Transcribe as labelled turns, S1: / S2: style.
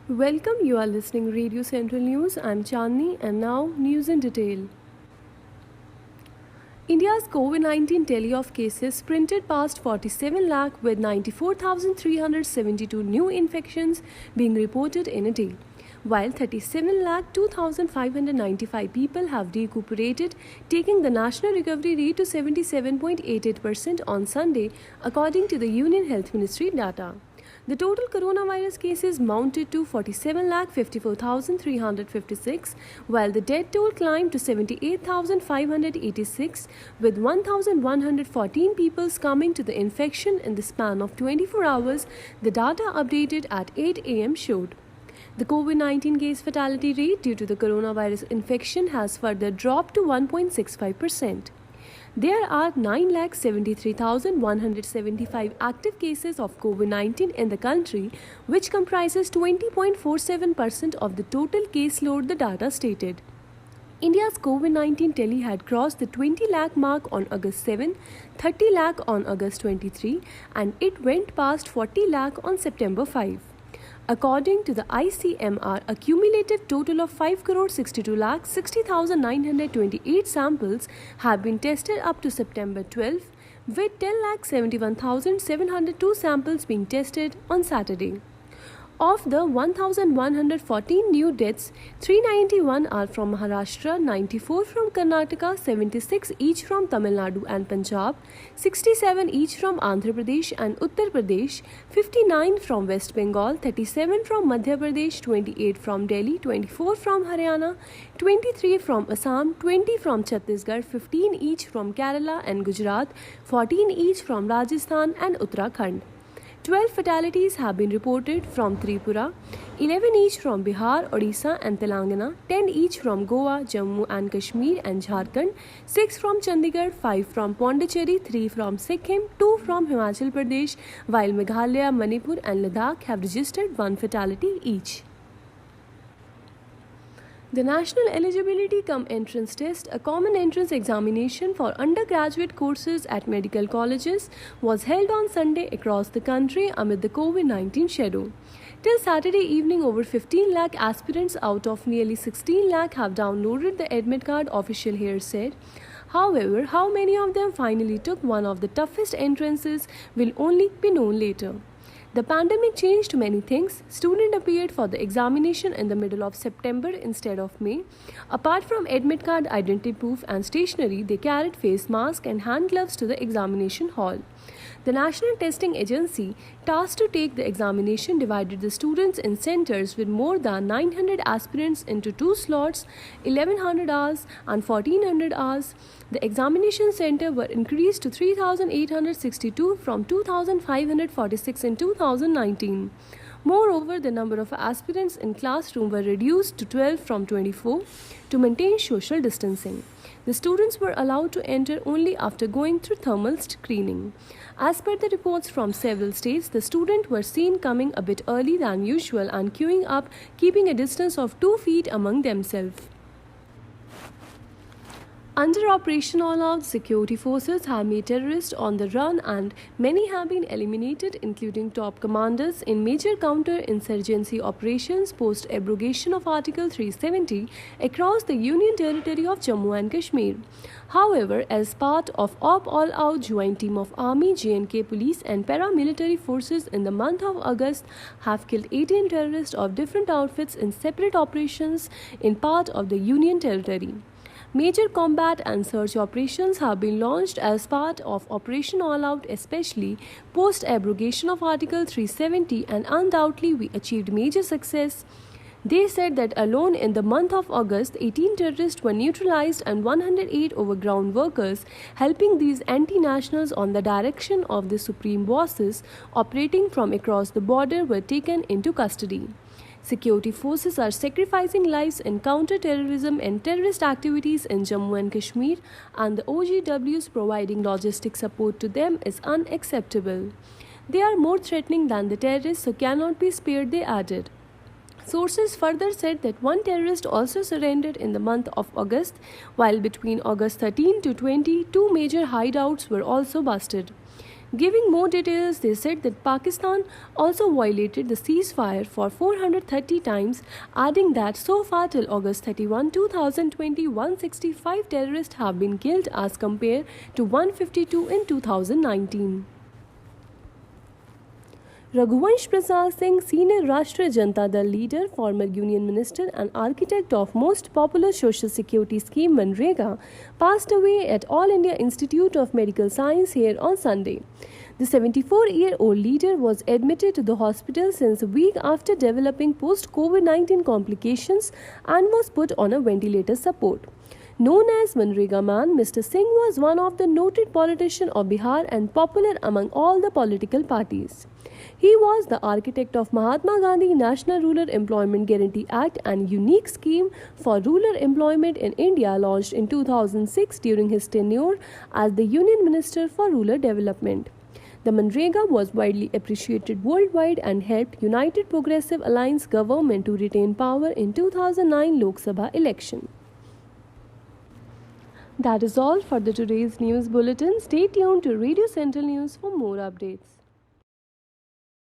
S1: Welcome, you are listening Radio Central News. I'm Chandni and now news in detail. India's COVID-19 tally-off cases sprinted past 47 lakh with 94,372 new infections being reported in a day, while 37 lakh 2,595 people have recuperated, taking the national recovery rate to 77.88% on Sunday, according to the Union Health Ministry data. The total coronavirus cases mounted to 47,54,356, while the death toll climbed to 78,586, with 1,114 people succumbing to the infection in the span of 24 hours, the data updated at 8 a.m. showed. The COVID-19 case fatality rate due to the coronavirus infection has further dropped to 1.65%. There are 9,73,175 active cases of COVID-19 in the country, which comprises 20.47% of the total caseload, the data stated. India's COVID-19 tally had crossed the 20 lakh mark on August 7, 30 lakh on August 23, and it went past 40 lakh on September 5. According to the ICMR, a cumulative total of 5,62,60,928 samples have been tested up to September 12, with 10,71,702 samples being tested on Saturday. Of the 1,114 new deaths, 391 are from Maharashtra, 94 from Karnataka, 76 each from Tamil Nadu and Punjab, 67 each from Andhra Pradesh and Uttar Pradesh, 59 from West Bengal, 37 from Madhya Pradesh, 28 from Delhi, 24 from Haryana, 23 from Assam, 20 from Chhattisgarh, 15 each from Kerala and Gujarat, 14 each from Rajasthan and Uttarakhand. 12 fatalities have been reported from Tripura, 11 each from Bihar, Odisha and Telangana, 10 each from Goa, Jammu and Kashmir and Jharkhand, 6 from Chandigarh, 5 from Pondicherry, 3 from Sikkim, 2 from Himachal Pradesh, while Meghalaya, Manipur and Ladakh have registered 1 fatality each. The National Eligibility Cum Entrance Test, a common entrance examination for undergraduate courses at medical colleges, was held on Sunday across the country amid the COVID-19 schedule. Till Saturday evening, over 15 lakh aspirants out of nearly 16 lakh have downloaded the admit card, official here said. However, how many of them finally took one of the toughest entrances will only be known later. The pandemic changed many things. Students appeared for the examination in the middle of September instead of May. Apart from admit card, identity proof and stationery, they carried face masks and hand gloves to the examination hall. The National Testing Agency, tasked to take the examination, divided the students in centers with more than 900 aspirants into 2 slots, 1100 hours and 1400 hours. The examination center were increased to 3,862 from 2,546 in 2019. Moreover, the number of aspirants in classroom were reduced to 12 from 24 to maintain social distancing. The students were allowed to enter only after going through thermal screening. As per the reports from several states, the students were seen coming a bit early than usual and queuing up, keeping a distance of 2 feet among themselves. Under Operation All Out, security forces have made terrorists on the run and many have been eliminated, including top commanders in major counter-insurgency operations post-abrogation of Article 370 across the Union Territory of Jammu and Kashmir. However, as part of Op All Out, joint team of Army, J&K Police and paramilitary forces in the month of August have killed 18 terrorists of different outfits in separate operations in part of the Union Territory. Major combat and search operations have been launched as part of Operation All Out, especially post-abrogation of Article 370, and undoubtedly we achieved major success. They said that alone in the month of August, 18 terrorists were neutralized and 108 overground workers helping these anti-nationals on the direction of the supreme bosses operating from across the border were taken into custody. Security forces are sacrificing lives in counter-terrorism and terrorist activities in Jammu and Kashmir, and the OGWs providing logistic support to them is unacceptable. They are more threatening than the terrorists, so cannot be spared, they added. Sources further said that one terrorist also surrendered in the month of August, while between August 13 to 20, 2 major hideouts were also busted. Giving more details, they said that Pakistan also violated the ceasefire for 430 times, adding that so far till August 31, 2020, 165 terrorists have been killed as compared to 152 in 2019. Raghuvansh Prasad Singh, senior Rashtriya Janata Dal leader, former union minister and architect of most popular social security scheme Manrega, passed away at All India Institute of Medical Science here on Sunday. The 74-year-old leader was admitted to the hospital since a week after developing post-COVID-19 complications and was put on a ventilator support. Known as Manrega Man, Mr. Singh was one of the noted politicians of Bihar and popular among all the political parties. He was the architect of Mahatma Gandhi National Rural Employment Guarantee Act, and unique scheme for rural employment in India launched in 2006 during his tenure as the Union Minister for Rural Development. The Manrega was widely appreciated worldwide and helped United Progressive Alliance government to retain power in 2009 Lok Sabha election. That is all for today's news bulletin. Stay tuned to Radio Central News for more updates.